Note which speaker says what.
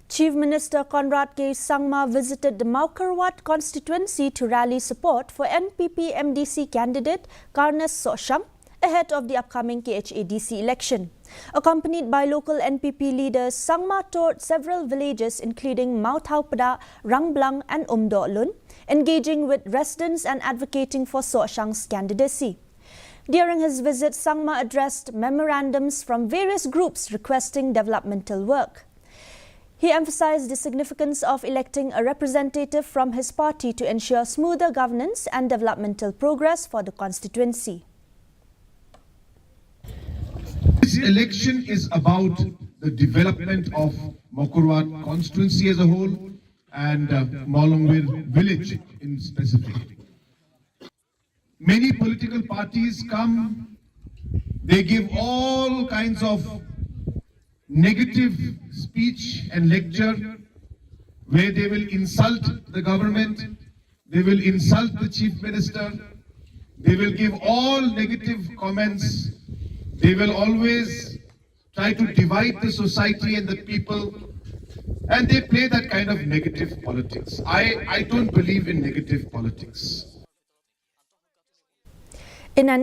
Speaker 1: Chief Minister Conrad K. Sangma visited the Mawkyrwat constituency to rally support for NPP MDC candidate Karnes Soshang ahead of the upcoming KHADC election. Accompanied by local NPP leaders, Sangma toured several villages including Mautaupada, Rangblang and Lun, engaging with residents and advocating for Soshang's candidacy. During his visit, Sangma addressed memorandums from various groups requesting developmental work. He emphasized the significance of electing a representative from his party to ensure smoother governance and developmental progress for the constituency.
Speaker 2: This election is about the development of Mawkyrwat constituency as a whole and Mawkyrwat village in specific. Many political parties come, they give all kinds of negative speech and lecture where they will insult the government, they will insult the chief minister, they will give all negative comments, they will always try to divide the society and the people, and they play that kind of negative politics. I don't believe in negative politics.
Speaker 1: In an